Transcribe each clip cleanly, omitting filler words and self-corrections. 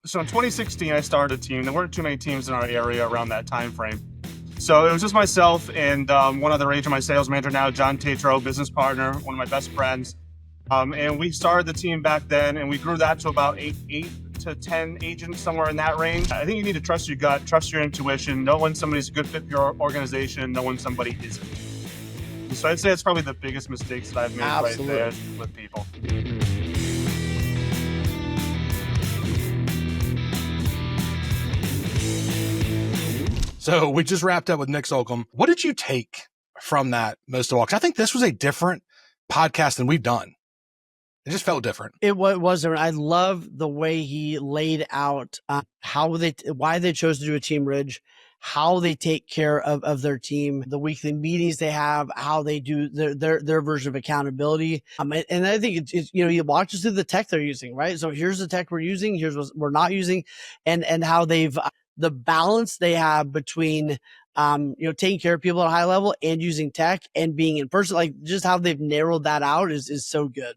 So in 2016, I started a team. There weren't too many teams in our area around that time frame. So it was just myself and one other agent, my sales manager now, John Tatro, business partner, one of my best friends. And we started the team back then, and we grew that to about eight to 10 agents, somewhere in that range. I think you need to trust your gut, trust your intuition, know when somebody's a good fit for your organization, know when somebody isn't. So I'd say it's probably the biggest mistakes that I've made right there with people. So we just wrapped up with Nick Slocum. What did you take from that most of all? Because I think this was a different podcast than we've done. It just felt different. It was. I love the way he laid out why they chose to do a team ridge, how they take care of their team, the weekly meetings they have, how they do their version of accountability. And I think it's you watch us through the tech they're using, right? So here's the tech we're using, here's what we're not using, and how they've the balance they have between taking care of people at a high level and using tech and being in person, like just how they've narrowed that out is so good.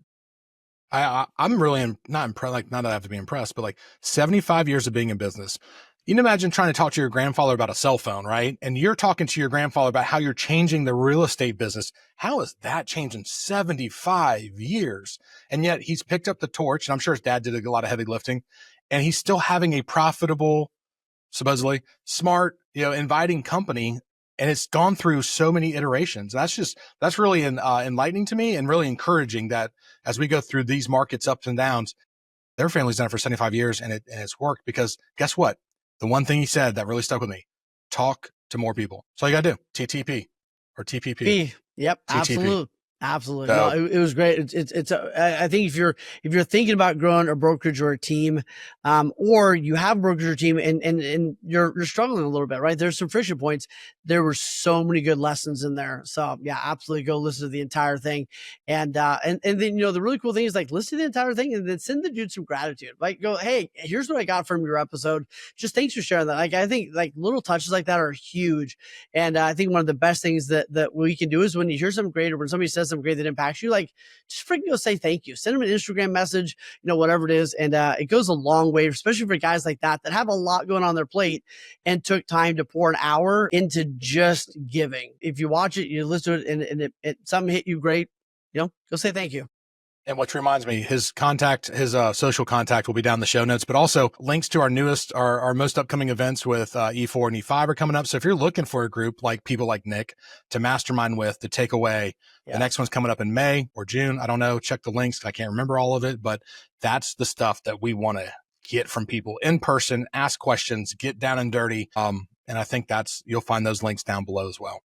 I'm really not impressed. Like, not that I have to be impressed, but like 75 years of being in business. You can imagine trying to talk to your grandfather about a cell phone, right? And you're talking to your grandfather about how you're changing the real estate business. How has that changed in 75 years? And yet he's picked up the torch, and I'm sure his dad did a lot of heavy lifting, and he's still having a profitable, supposedly smart, inviting company. And it's gone through so many iterations. That's really enlightening to me and really encouraging that as we go through these markets ups and downs, their family's done it for 75 years and it's worked, because guess what? The one thing he said that really stuck with me, talk to more people. So you got to do TTP or TPP. Yep. TTP. Absolutely. No, it was great. I think if you're thinking about growing a brokerage or a team, or you have a brokerage or team and you're struggling a little bit, right? There's some friction points. There were so many good lessons in there. So yeah, absolutely go listen to the entire thing. And then, the really cool thing is like listen to the entire thing and then send the dude some gratitude. Like go, hey, here's what I got from your episode. Just thanks for sharing that. Like, I think like little touches like that are huge. And I think one of the best things that we can do is when you hear something great or when somebody says something great that impacts you, like just freaking go say thank you, send them an Instagram message, whatever it is. And it goes a long way, especially for guys like that have a lot going on their plate and took time to pour an hour into just giving. If you watch it, you listen to it and it something hit you great, go say thank you. And which reminds me, his social contact will be down in the show notes, but also links to our most upcoming events with E4 and E5 are coming up. So if you're looking for a group like people like Nick to mastermind with, to take away, the next one's coming up in May or June. I don't know. Check the links. I can't remember all of it, but that's the stuff that we want to get from people in person, ask questions, get down and dirty. And I think you'll find those links down below as well.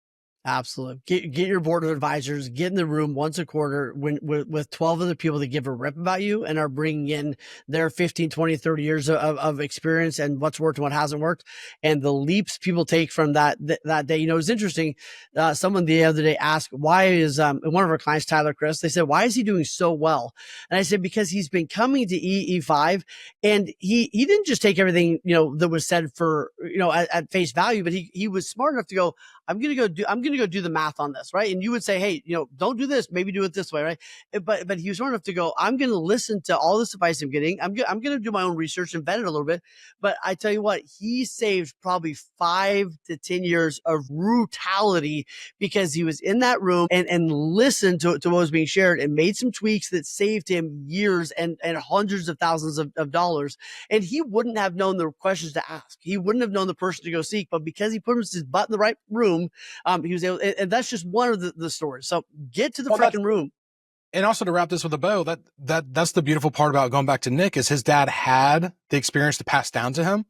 Absolutely. Get your board of advisors, get in the room once a quarter with 12 other people that give a rip about you and are bringing in their 15, 20, 30 years of experience and what's worked and what hasn't worked. And the leaps people take from that day. It's interesting. Someone the other day asked, why is one of our clients, Tyler Chris, they said, why is he doing so well? And I said, because he's been coming to E5 and he didn't just take everything, that was said for, at face value, but he was smart enough to go, I'm going to go do the math on this. Right. And you would say, hey, don't do this, maybe do it this way. Right. But he was smart enough to go, I'm going to listen to all this advice I'm getting. I'm going to do my own research and vet it a little bit. But I tell you what, he saved probably 5 to 10 years of brutality because he was in that room and listened to what was being shared and made some tweaks that saved him years and hundreds of thousands of dollars. And he wouldn't have known the questions to ask. He wouldn't have known the person to go seek, but because he put his butt in the right room, he was able, and that's just one of the stories. So get to the freaking room. And also to wrap this with a bow, that's the beautiful part about going back to Nick is his dad had the experience to pass down to him.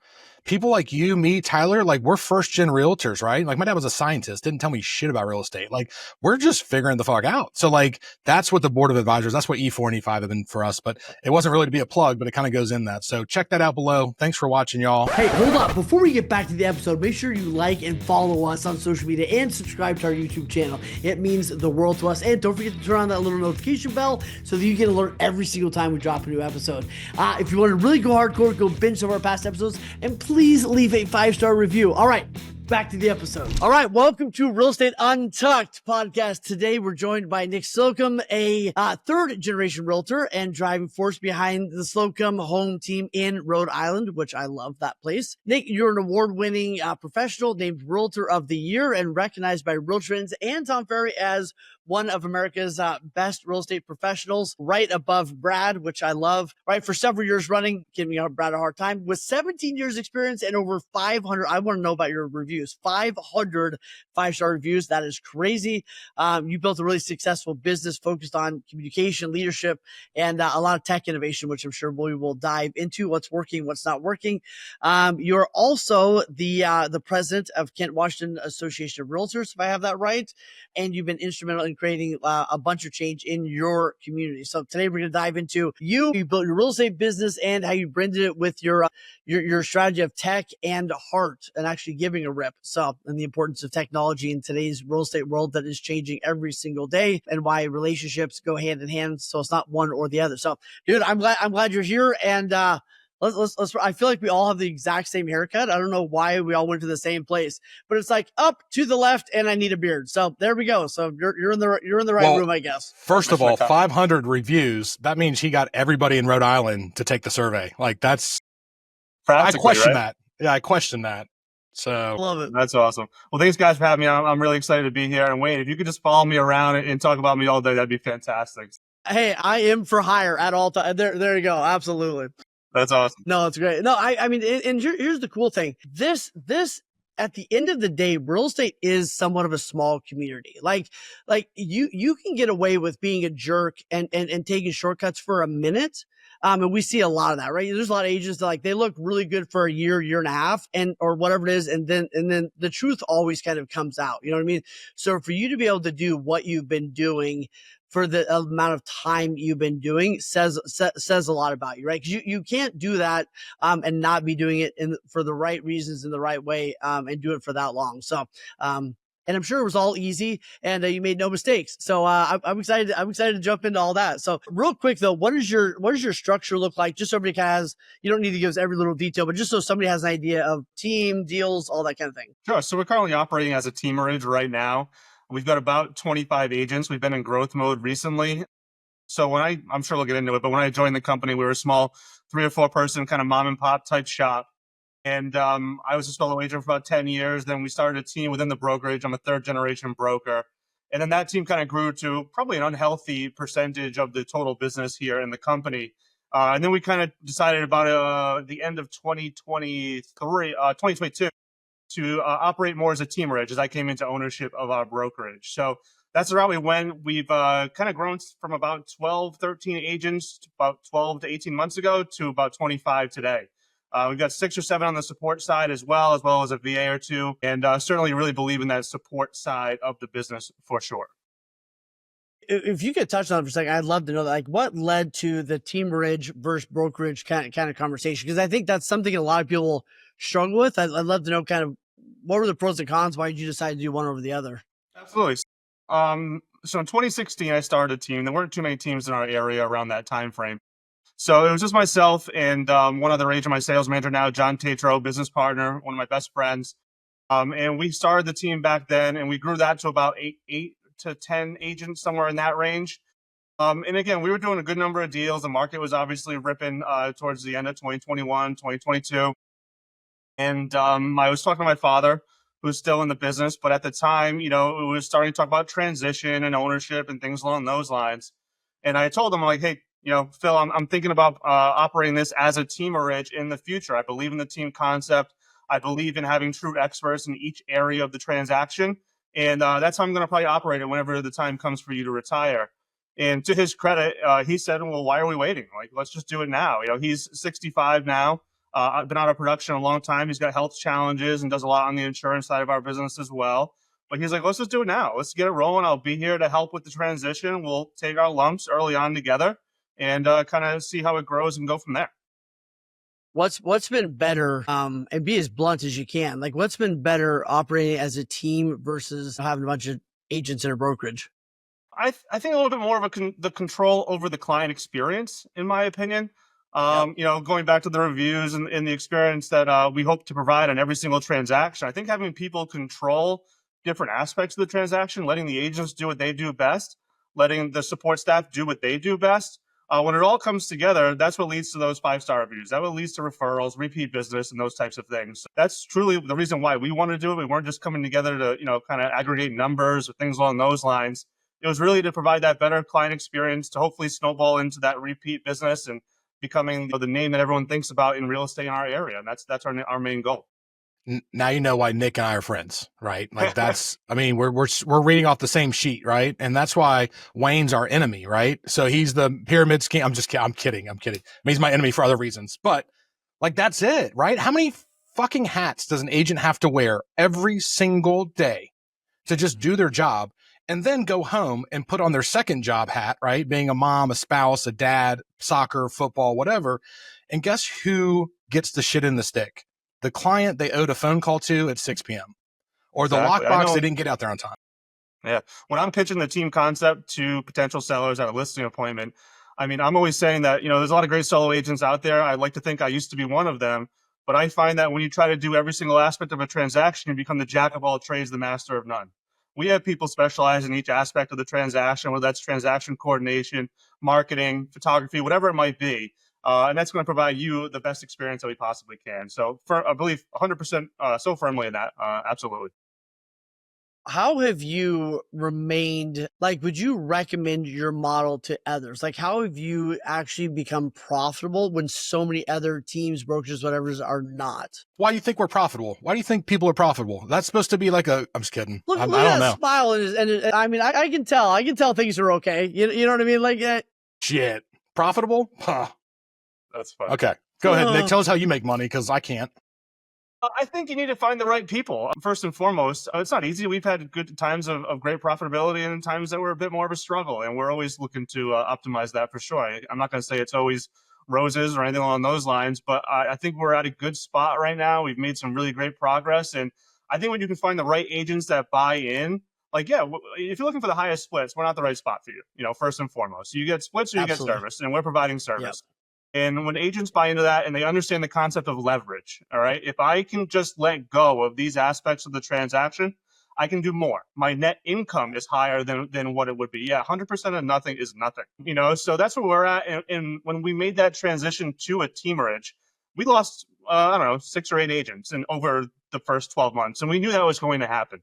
People like you, me, Tyler, like we're first gen realtors, right? Like my dad was a scientist, didn't tell me shit about real estate. Like we're just figuring the fuck out. So like that's what the board of advisors, that's what E4 and E5 have been for us, but it wasn't really to be a plug, but it kind of goes in that. So check that out below. Thanks for watching, y'all. Hey, hold up. Before we get back to the episode, make sure you like and follow us on social media and subscribe to our YouTube channel. It means the world to us. And don't forget to turn on that little notification bell so that you get alert every single time we drop a new episode. If you want to really go hardcore, go binge some of our past episodes and please leave a 5-star review. All right, Back to the episode. All right, welcome to Real Estate Untucked podcast. Today, we're joined by Nick Slocum, a third-generation realtor and driving force behind the Slocum home team in Rhode Island, which I love that place. Nick, you're an award-winning professional named Realtor of the Year and recognized by RealTrends and Tom Ferry as one of America's best real estate professionals, right above Brad, which I love, right? For several years running, giving Brad a hard time. With 17 years experience and over 500, I want to know about your reviews, 500 five-star reviews. That is crazy. You built a really successful business focused on communication, leadership, and a lot of tech innovation, which I'm sure we will dive into what's working, what's not working. You're also the president of Kent Washington Association of Realtors, if I have that right. And you've been instrumental in creating a bunch of change in your community. So today we're going to dive into you built your real estate business and how you blended it with your strategy of tech and heart and actually giving a rip. So, and the importance of technology in today's real estate world that is changing every single day and why relationships go hand in hand. So it's not one or the other. So dude, I'm glad you're here. And, let's I feel like we all have the exact same haircut. I don't know why we all went to the same place, but it's like up to the left and I need a beard. So there we go. So you're in the right room, I guess. First of all, 500 reviews. That means he got everybody in Rhode Island to take the survey. Like I question that. Yeah, I question that. So Love it. That's awesome. Well, thanks guys for having me. I'm really excited to be here. And Wayne, if you could just follow me around and talk about me all day, that'd be fantastic. Hey, I am for hire at all times. There you go. Absolutely. That's awesome. No, it's great. No, I mean, and here's the cool thing. This at the end of the day, real estate is somewhat of a small community. Like you can get away with being a jerk and taking shortcuts for a minute. And we see a lot of that, right? There's a lot of agents that they look really good for a year and a half or whatever it is. And then the truth always kind of comes out. You know what I mean? So for you to be able to do what you've been doing for the amount of time you've been doing says a lot about you, right? Because you can't do that and not be doing it for the right reasons in the right way and do it for that long. So and I'm sure it was all easy and you made no mistakes. So I'm excited to jump into all that. So real quick though, what does your structure look like? Just so everybody has, you don't need to give us every little detail, but just so somebody has an idea of team, deals, all that kind of thing. Sure. So we're currently operating as a teamerage right now. We've got about 25 agents. We've been in growth mode recently. So I'm sure we'll get into it, but when I joined the company, we were a small 3 or 4 person kind of mom and pop type shop. And I was a solo agent for about 10 years. Then we started a team within the brokerage. I'm a 3rd-generation broker. And then that team kind of grew to probably an unhealthy percentage of the total business here in the company. And then we kind of decided about the end of 2022 to operate more as a teamerage as I came into ownership of our brokerage. So that's the route we went. We've kind of grown from about 12, 13 agents about 12 to 18 months ago to about 25 today. We've got 6 or 7 on the support side as well as a VA or 2, and certainly really believe in that support side of the business for sure. If you could touch on it for a second, I'd love to know what led to the teamerage versus brokerage kind of conversation, because I think that's something a lot of people struggle with. I'd love to know kind of what were the pros and cons. Why did you decide to do one over the other? Absolutely. So in 2016, I started a team. There weren't too many teams in our area around that time frame. So it was just myself and one other agent, my sales manager now, John Tatro, business partner, one of my best friends. And we started the team back then, and we grew that to about 8 to 10 agents, somewhere in that range. And again, we were doing a good number of deals. The market was obviously ripping towards the end of 2021, 2022. And I was talking to my father, who's still in the business, but at the time, we were starting to talk about transition and ownership and things along those lines. And I told him, like, hey, Phil, I'm thinking about operating this as a teamerage in the future. I believe in the team concept. I believe in having true experts in each area of the transaction. And that's how I'm going to probably operate it whenever the time comes for you to retire. And to his credit, he said, well, why are we waiting? Like, let's just do it now. He's 65 now. I've been out of production a long time. He's got health challenges and does a lot on the insurance side of our business as well. But he's like, let's just do it now. Let's get it rolling. I'll be here to help with the transition. We'll take our lumps early on together and kind of see how it grows and go from there. What's been better, and be as blunt as you can, like what's been better operating as a team versus having a bunch of agents in a brokerage? I think a little bit more of the control over the client experience, in my opinion. Going back to the reviews and the experience that we hope to provide on every single transaction. I think having people control different aspects of the transaction, letting the agents do what they do best, letting the support staff do what they do best. When it all comes together, that's what leads to those 5-star reviews. That what leads to referrals, repeat business, and those types of things. So that's truly the reason why we want to do it. We weren't just coming together to, kind of aggregate numbers or things along those lines. It was really to provide that better client experience to hopefully snowball into that repeat business and becoming the name that everyone thinks about in real estate in our area. And that's our main goal. Now you know why Nick and I are friends, right? Like that's, I mean, we're reading off the same sheet, right? And that's why Wayne's our enemy, right? So he's the pyramid scheme. I'm kidding. I mean, he's my enemy for other reasons, but like, that's it, right? How many fucking hats does an agent have to wear every single day to just do their job and then go home and put on their second job hat, right? Being a mom, a spouse, a dad, soccer, football, whatever. And guess who gets the shit in the stick? The client they owed a phone call to at 6 p.m. or the lockbox they didn't get out there on time. Yeah. When I'm pitching the team concept to potential sellers at a listing appointment, I mean, I'm always saying that, there's a lot of great solo agents out there. I like to think I used to be one of them, but I find that when you try to do every single aspect of a transaction, you become the jack of all trades, the master of none. We have people specialize in each aspect of the transaction, whether that's transaction coordination, marketing, photography, whatever it might be. And that's going to provide you the best experience that we possibly can. So I believe 100% so firmly in that. Absolutely. How have you remained, like, would you recommend your model to others? Like, how have you actually become profitable when so many other teams, brokers, whatever, are not? Why do you think we're profitable? Why do you think people are profitable? That's supposed to be like I'm just kidding. Look I at don't that know. smile. And I mean, I can tell things are okay. You know what I mean? Like, shit. Profitable? Huh. That's fun. Okay. Go ahead, Nick. Tell us how you make money, because I can't. I think you need to find the right people. First and foremost, it's not easy. We've had good times of great profitability and times that were a bit more of a struggle. And we're always looking to optimize that for sure. I'm not going to say it's always roses or anything along those lines, but I think we're at a good spot right now. We've made some really great progress. And I think when you can find the right agents that buy in, if you're looking for the highest splits, we're not the right spot for you, first and foremost. So you get splits or you get service, and we're providing service. Yep. And when agents buy into that and they understand the concept of leverage, all right, if I can just let go of these aspects of the transaction, I can do more. My net income is higher than what it would be. Yeah, 100% of nothing is nothing, so that's where we're at. And when we made that transition to a teamerage, we lost, 6 or 8 agents over the first 12 months. And we knew that was going to happen.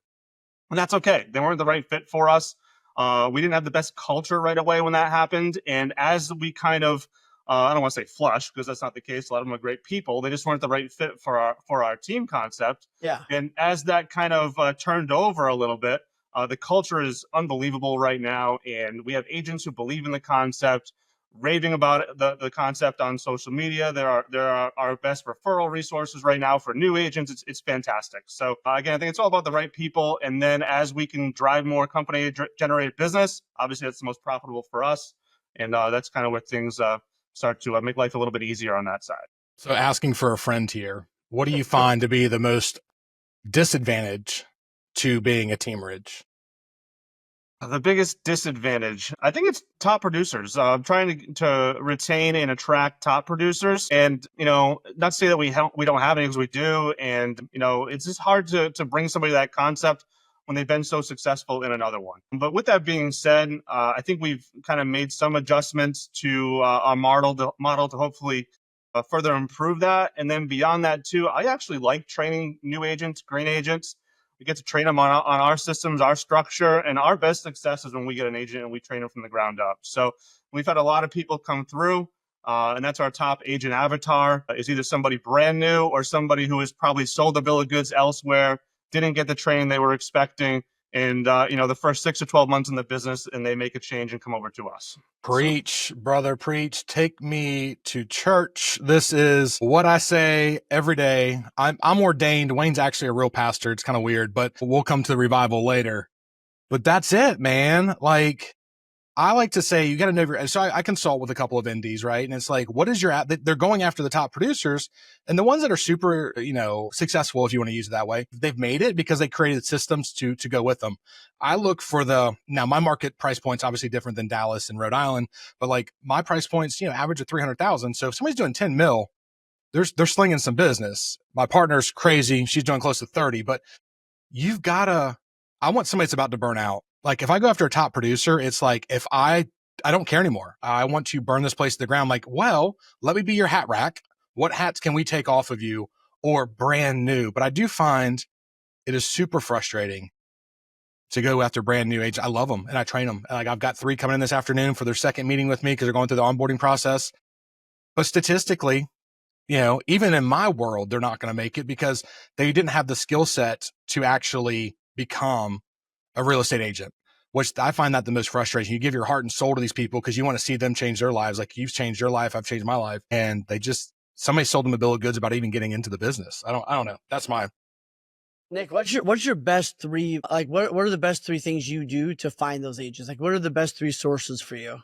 And that's okay. They weren't the right fit for us. We didn't have the best culture right away when that happened. And as we kind of, I don't want to say flush, because that's not the case. A lot of them are great people. They just weren't the right fit for our team concept. Yeah. And as that kind of turned over a little bit, the culture is unbelievable right now. And we have agents who believe in the concept, raving about the concept on social media. There are our best referral resources right now for new agents. It's fantastic. So again, I think it's all about the right people. And then as we can drive more company generated business, obviously that's the most profitable for us. And that's kind of where things start to make life a little bit easier on that side. So asking for a friend here, what do you find to be the most disadvantage to being a teamerage? The biggest disadvantage, I think it's top producers. I'm trying to retain and attract top producers, and not to say that we don't have any, because we do. And it's just hard to bring somebody that concept when they've been so successful in another one. But with that being said, I think we've kind of made some adjustments to our model to hopefully further improve that. And then beyond that too, I actually like training new agents, green agents. We get to train them on our systems, our structure, and our best success is when we get an agent and we train them from the ground up. So we've had a lot of people come through, and that's our top agent avatar, is either somebody brand new or somebody who has probably sold a bill of goods elsewhere, didn't get the training they were expecting, and the first 6 to 12 months in the business, and they make a change and come over to us. Preach, brother, preach. Take me to church. This is what I say every day. I'm ordained. Wayne's actually a real pastor. It's kind of weird, but we'll come to the revival later. But that's it, man. Like, I like to say you got to know your, so I consult with a couple of NDs, right? And it's like, what is your app? They're going after the top producers, and the ones that are super, successful, if you want to use it that way, they've made it because they created systems to go with them. I look for now my market price point's obviously different than Dallas and Rhode Island, but like my price points, average of 300,000. So if somebody's doing 10 mil, they're slinging some business. My partner's crazy. She's doing close to 30, but I want somebody that's about to burn out. Like if I go after a top producer, it's like, if I don't care anymore. I want to burn this place to the ground. Like, well, let me be your hat rack. What hats can we take off of you, or brand new? But I do find it is super frustrating to go after brand new agents. I love them and I train them. Like I've got 3 coming in this afternoon for their second meeting with me because they're going through the onboarding process. But statistically, even in my world, they're not going to make it because they didn't have the skill set to actually become a real estate agent, which I find that the most frustrating. You give your heart and soul to these people because you want to see them change their lives. Like you've changed your life. I've changed my life. And somebody sold them a bill of goods about even getting into the business. I don't know. That's my. Nick, what's your best 3, like what are the best 3 things you do to find those agents? Like what are the best 3 sources for you?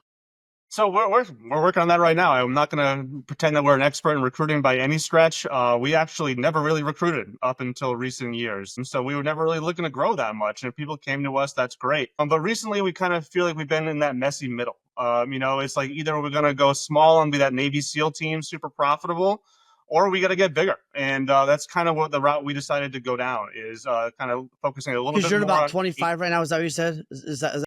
So we're working on that right now. I'm not going to pretend that we're an expert in recruiting by any stretch. We actually never really recruited up until recent years. And so we were never really looking to grow that much. And if people came to us, that's great. But recently we kind of feel like we've been in that messy middle. It's like either we're going to go small and be that Navy SEAL team, super profitable, or we got to get bigger. And that's kind of what the route we decided to go down is kind of focusing a little bit more. Because you're about 25 right now. Is that what you said? Is that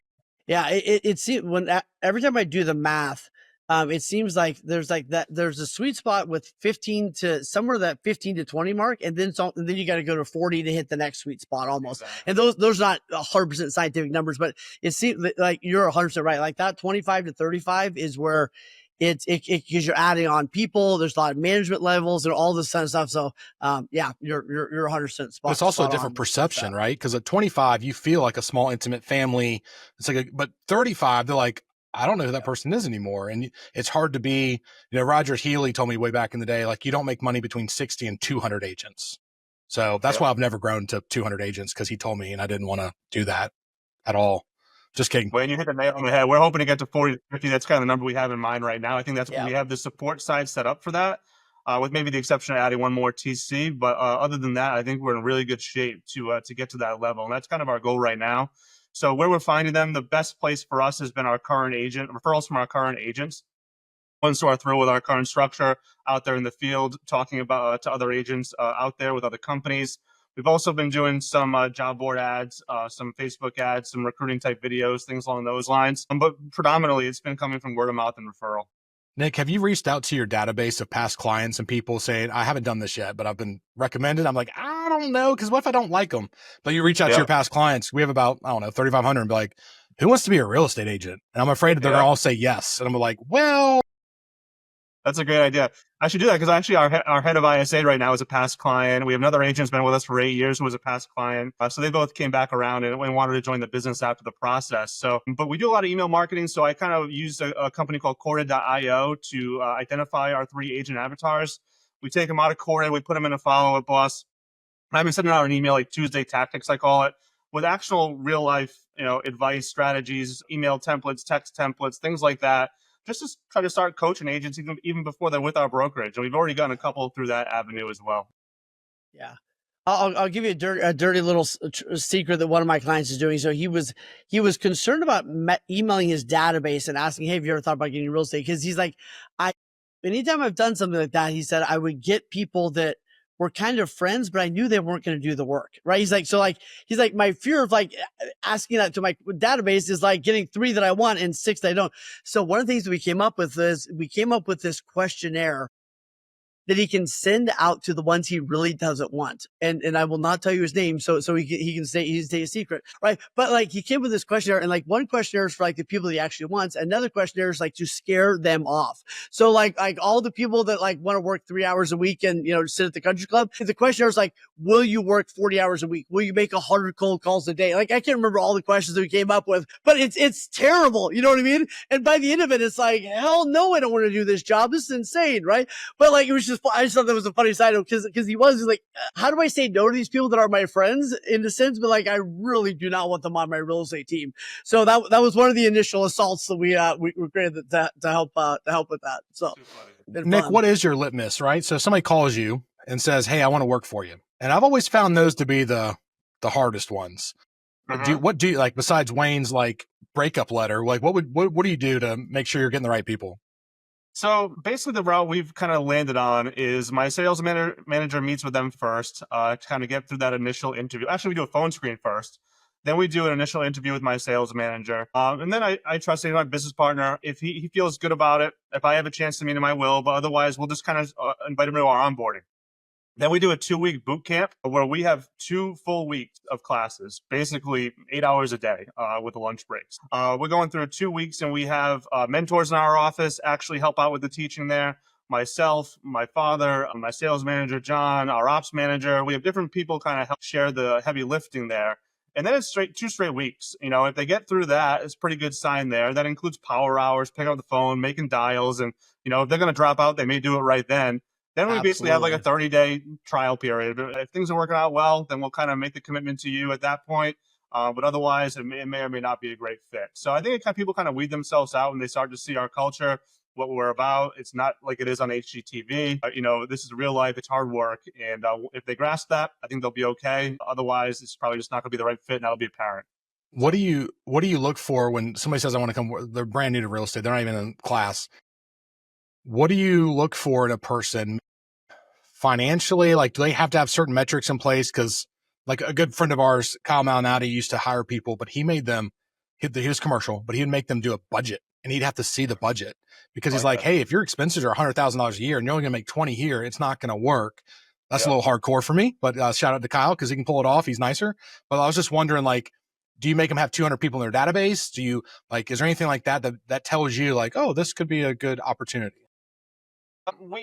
yeah, it seems every time I do the math, it seems like there's a sweet spot with 15 to somewhere that 15 to 20 mark, and then you got to go to 40 to hit the next sweet spot almost. Exactly. And those not 100% scientific numbers, but it seems like you're 100% right. Like that 25 to 35 is where it's because you're adding on people. There's a lot of management levels and all this kind of stuff. So, you're 100% spot. It's also a different perception, right? Because at 25, you feel like a small, intimate family. It's like, but 35, they're like, I don't know who that person is anymore. And it's hard to be, Roger Healy told me way back in the day, like you don't make money between 60 and 200 agents. So that's why I've never grown to 200 agents, because he told me, and I didn't want to do that at all. Just kidding. When you hit the nail on the head, we're hoping to get to 40 to 50. That's kind of the number we have in mind right now. I think that's when we have the support side set up for that, with maybe the exception of adding one more TC. But other than that, I think we're in really good shape to get to that level. And that's kind of our goal right now. So where we're finding them, the best place for us has been our current agent, referrals from our current agents. Ones who are through with our current structure out there in the field, talking about to other agents out there with other companies. We've also been doing some job board ads, some Facebook ads, some recruiting type videos, things along those lines. But predominantly, it's been coming from word of mouth and referral. Nick, have you reached out to your database of past clients and people saying, I haven't done this yet, but I've been recommended? I'm like, I don't know, because what if I don't like them? But you reach out to your past clients. We have about, 3,500, and be like, who wants to be a real estate agent? And I'm afraid that they're going to all say yes. And I'm like, well. That's a great idea. I should do that because actually our head of ISA right now is a past client. We have another agent who's been with us for 8 years who was a past client. So they both came back around and wanted to join the business after the process. So, but we do a lot of email marketing. So I kind of use a company called Corded.io to identify our 3 agent avatars. We take them out of Corded, we put them in a follow-up boss. I've been sending out an email like Tuesday tactics, I call it, with actual real life, advice, strategies, email templates, text templates, things like that. Just to try to start coaching agents even before they're with our brokerage. And we've already gotten a couple through that avenue as well. Yeah. I'll give you a dirty little secret that one of my clients is doing. So he was concerned about emailing his database and asking, hey, have you ever thought about getting real estate? Because he's like, anytime I've done something like that, he said, I would get people that were kind of friends, but I knew they weren't going to do the work, right? He's like, my fear of like asking that to my database is like getting 3 that I want and 6 that I don't. So one of the things that we came up with this questionnaire that he can send out to the ones he really doesn't want. And I will not tell you his name. So he can stay a secret, right? But like he came with this questionnaire, and like one questionnaire is for like the people that he actually wants. Another questionnaire is like to scare them off. So like all the people that like want to work 3 hours a week and, sit at the country club, the questionnaire is like, will you work 40 hours a week? Will you make 100 cold calls a day? Like I can't remember all the questions that we came up with, but it's terrible. You know what I mean? And by the end of it, it's like, hell no, I don't want to do this job. This is insane, right? But like, it was I just thought that was a funny side note because he was like, how do I say no to these people that are my friends in a sense, but like I really do not want them on my real estate team. So that was one of the initial assaults that we created to help with that. So Nick, fun. what is your litmus, right? So somebody calls you and says, "Hey, I want to work for you," and I've always found those to be the hardest ones. What do you like besides Wayne's like breakup letter? Like, what do you do to make sure you're getting the right people? So basically, the route we've kind of landed on is my sales manager meets with them first to kind of get through that initial interview. Actually, we do a phone screen first. Then we do an initial interview with my sales manager. And then I trust my business partner. If he feels good about it, if I have a chance to meet him, I will. But otherwise, we'll just kind of invite him to our onboarding. Then we do a 2-week boot camp where we have 2 full weeks of classes, basically 8 hours a day with the lunch breaks. We're going through 2 weeks and we have mentors in our office actually help out with the teaching there. Myself, my father, my sales manager, John, our ops manager. We have different people kind of help share the heavy lifting there. And then it's 2 straight weeks. You know, if they get through that, it's a pretty good sign there. That includes power hours, picking up the phone, making dials. And, you know, if they're going to drop out, they may do it right then. Then we basically have like a 30-day trial period. If things are working out well, then we'll kind of make the commitment to you at that point. But otherwise, it may or may not be a great fit. So I think people kind of weed themselves out when they start to see our culture, what we're about. It's not like it is on HGTV. You know, this is real life. It's hard work. And if they grasp that, I think they'll be okay. Otherwise, it's probably just not going to be the right fit, and that'll be apparent. What do you look for when somebody says, I want to come, they're brand new to real estate, they're not even in class. What do you look for in a person financially? Like, do they have to have certain metrics in place? Because like a good friend of ours, Kyle Malinati, used to hire people, but he made them, he was commercial, but he would make them do a budget and he'd have to see the budget because he's like, hey, if your expenses are $100,000 a year and you're only gonna make 20 here, it's not going to work. That's a little hardcore for me, but shout out to Kyle because he can pull it off. He's nicer. But I was just wondering, like, do you make them have 200 people in their database? Do you like, is there anything like that tells you like, oh, this could be a good opportunity?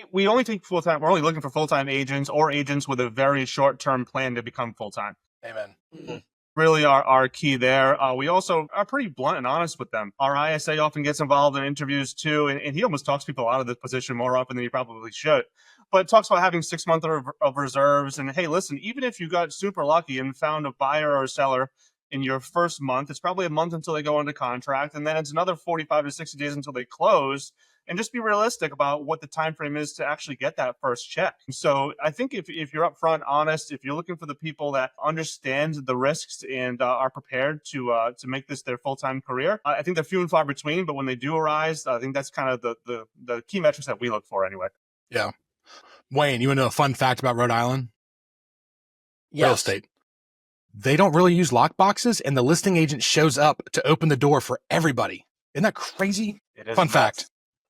We only take full-time. We're only looking for full-time agents or agents with a very short-term plan to become full-time. Amen. Mm-hmm. Really our key there. We also are pretty blunt and honest with them. Our ISA often gets involved in interviews too, and he almost talks people out of this position more often than he probably should. But it talks about having 6 months of reserves. And hey, listen, even if you got super lucky and found a buyer or a seller in your first month, it's probably a month until they go into contract, and then it's another 45 to 60 days until they close. And just be realistic about what the time frame is to actually get that first check. So I think if you're upfront, honest, if you're looking for the people that understand the risks and are prepared to make this their full-time career, I think they're few and far between. But when they do arise, I think that's kind of the key metrics that we look for anyway. Yeah. Wayne, you want to know a fun fact about Rhode Island? Yes. Real estate. They don't really use lock boxes, and the listing agent shows up to open the door for everybody. Isn't that crazy? It is fun nuts. fact.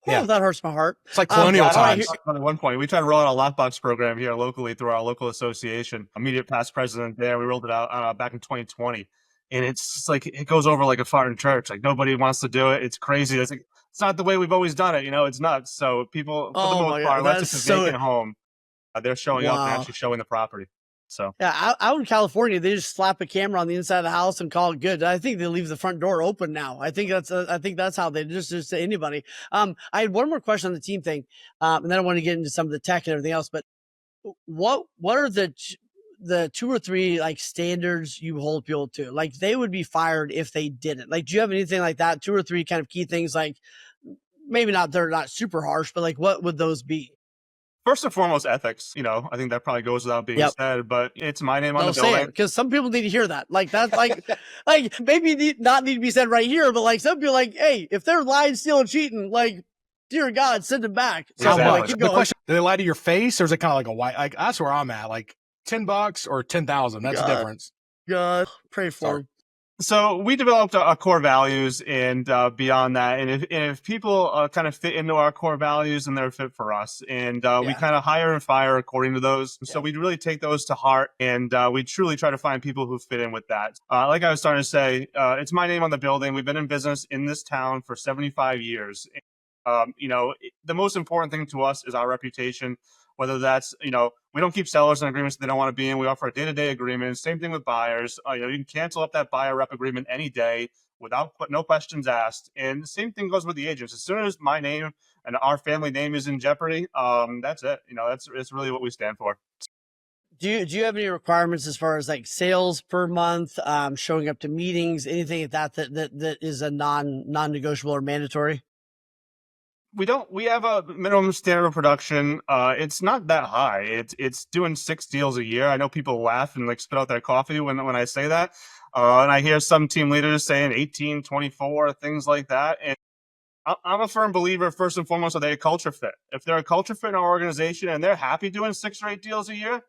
Yeah, that hurts my heart. It's like colonial times. At one point, we tried to roll out a lockbox program here locally through our local association. Immediate past president there, we rolled it out back in 2020, and it's just like it goes over like a fart in church. Like nobody wants to do it. It's crazy. It's like it's not the way we've always done it. You know, it's nuts. So people, for the most part, unless it's a vacant home, they're showing up and actually showing the property. So yeah, out in California, they just slap a camera on the inside of the house and call it good. I think they leave the front door open now. I think that's how they just to anybody. I had one more question on the team thing, and then I want to get into some of the tech and everything else. But what are the 2 or 3 like standards you hold people to? Like they would be fired if they didn't. Like, do you have anything like that? 2 or 3 kind of key things, like maybe they're not super harsh, but like what would those be? first and foremost, ethics. You know, I think that probably goes without being said, but it's my name on the building. building. Because some people need to hear that. Like that's like, like maybe not need to be said right here, but like some people like, hey, if they're lying, stealing, cheating, like, dear God, send them back. So Exactly. keep The going. question: do they lie to your face, or is it kind of like a white? Like that's where I'm at. Like $10 or 10,000. That's the difference. God, pray for them. So we developed our core values and beyond that. And if people kind of fit into our core values, then they're a fit for us. And we kind of hire and fire according to those. So we really take those to heart. And we truly try to find people who fit in with that. Like I was starting to say, it's my name on the building. We've been in business in this town for 75 years. You know, the most important thing to us is our reputation. whether that's, we don't keep sellers in agreements that they don't want to be in. We offer a day-to-day agreement. Same thing with buyers. You can cancel up that buyer rep agreement any day without no questions asked. And the same thing goes with the agents. As soon as my name and our family name is in jeopardy, that's it. That's really what we stand for. Do you have any requirements as far as like sales per month, showing up to meetings, anything like that is a non-negotiable or mandatory? We have a minimum standard of production. It's not that high. It's doing 6 deals a year. I know people laugh and like spit out their coffee when I say that. And I hear some team leaders saying 18, 24, things like that. And I'm a firm believer, first and foremost, that they're a culture fit. If they're a culture fit in our organization and they're happy doing 6 or 8 deals a year,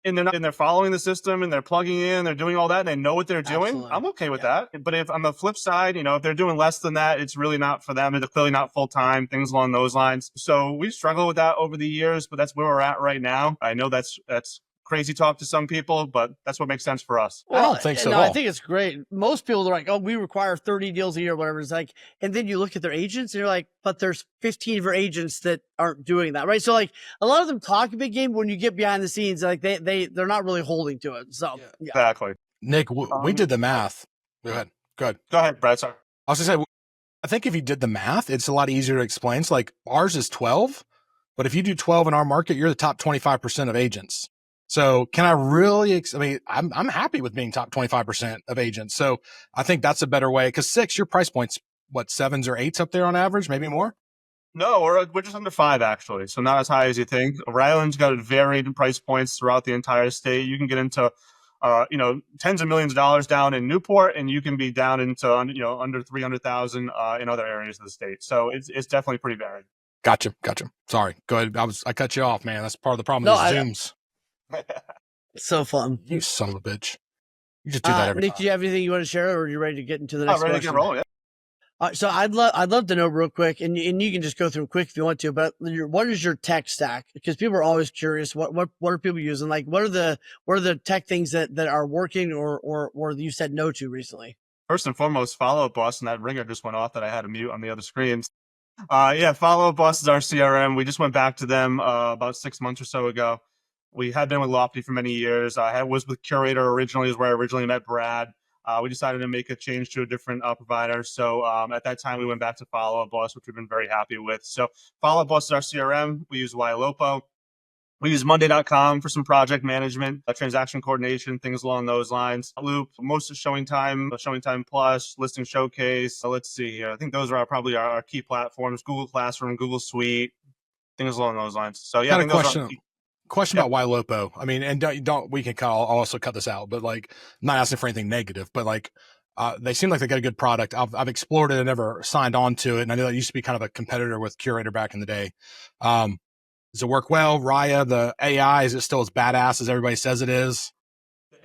and they're following the system and they're plugging in, they're doing all that and they know what they're doing, Absolutely. I'm okay with that. But if on the flip side, if they're doing less than that, it's really not for them. They're clearly not full time, things along those lines. So we struggle with that over the years, but that's where we're at right now. I know that's crazy talk to some people, but that's what makes sense for us. I don't think so No, at all. I think it's great. Most people are like, oh, we require 30 deals a year, whatever. It's like, and then you look at their agents and you're like, but there's 15 of your agents that aren't doing that, right? So like a lot of them talk a big game, but when you get behind the scenes, like they're not really holding to it. So yeah. Exactly. Nick, we did the math. Go ahead. Go ahead, Brad. Sorry. I was gonna say, I think if you did the math, it's a lot easier to explain. So like ours is 12, but if you do 12 in our market, you're the top 25% of agents. So can I really, I'm happy with being top 25% of agents. So I think that's a better way, because 6, your price point's what, 7s or 8s up there on average, maybe more? No, we're just under 5 actually. So not as high as you think. Rhode Island's got varied price points throughout the entire state. You can get into, tens of millions of dollars down in Newport, and you can be down into, under 300,000 in other areas of the state. So it's definitely pretty varied. Gotcha. Sorry. Go ahead. I cut you off, man. That's part of the problem with Zooms. So fun. You son of a bitch. You just do that every Nick, time. do you have anything you want to share, or are you ready to get into the next ready question? to get rolling, yeah. So I'd love to know real quick, and you can just go through quick if you want to, but what is your tech stack? Because people are always curious, what are people using? Like, what are the tech things that are working or you said no to recently? First and foremost, Follow Up Boss, and that ringer just went off that I had to mute on the other screens. Follow Up Boss is our CRM. We just went back to them about 6 months or so ago. We had been with Lofty for many years. I was with Curator originally, is where I originally met Brad. We decided to make a change to a different provider. So at that time, we went back to Follow Up Boss, which we've been very happy with. So Follow Up Boss is our CRM. We use Ylopo. We use Monday.com for some project management, transaction coordination, things along those lines. Loop, most of Showing Time Plus, Listing Showcase. Let's see here. I think those are probably our key platforms. Google Classroom, Google Suite, things along those lines. So yeah, Got a question about Ylopo. And we can I'll also cut this out, but like, I'm not asking for anything negative, but like, they seem like they got a good product. I've explored it and never signed on to it. And I know that used to be kind of a competitor with Curator back in the day. Does it work well? Raya, the AI, is it still as badass as everybody says it is?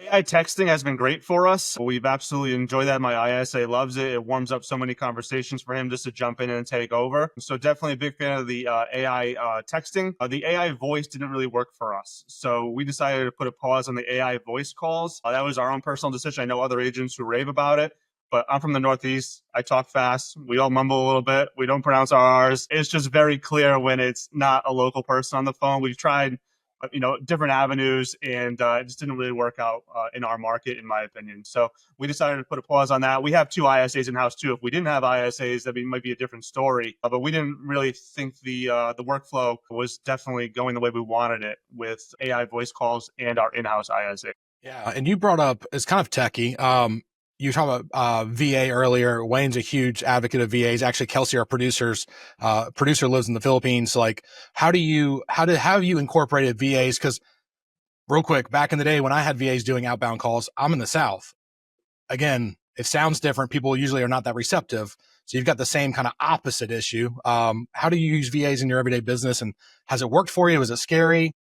AI texting has been great for us. We've absolutely enjoyed that. My ISA loves it. It warms up so many conversations for him just to jump in and take over. So definitely a big fan of the AI texting. The AI voice didn't really work for us. So we decided to put a pause on the AI voice calls. That was our own personal decision. I know other agents who rave about it, but I'm from the Northeast. I talk fast. We all mumble a little bit. We don't pronounce our R's. It's just very clear when it's not a local person on the phone. We've tried different avenues, and it just didn't really work out in our market, in my opinion. So we decided to put a pause on that. We have 2 ISAs in-house too. If we didn't have ISAs, that might be a different story. But we didn't really think the workflow was definitely going the way we wanted it with AI voice calls and our in-house ISA. Yeah, and you brought up, it's kind of techie. You talked about VA earlier. Wayne's a huge advocate of VAs. Actually, Kelsey, our producer lives in the Philippines. So like, how have you incorporated VAs? Because real quick, back in the day when I had VAs doing outbound calls, I'm in the South. Again, it sounds different. People usually are not that receptive. So you've got the same kind of opposite issue. How do you use VAs in your everyday business, and has it worked for you? Was it scary?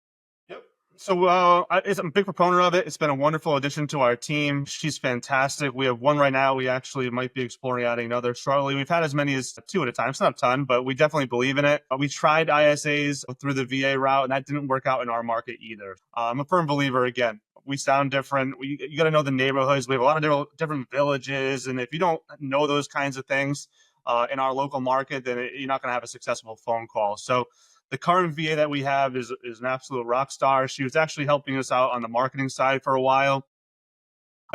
So I'm a big proponent of it. It's been a wonderful addition to our team. She's fantastic. We have one right now. We actually might be exploring adding another shortly. We've had as many as 2 at a time. It's not a ton, but we definitely believe in it. We tried ISAs through the VA route, and that didn't work out in our market either. I'm a firm believer, again, we sound different. You got to know the neighborhoods. We have a lot of different villages. And if you don't know those kinds of things in our local market, then you're not going to have a successful phone call. So The current VA that we have is an absolute rock star. She was actually helping us out on the marketing side for a while.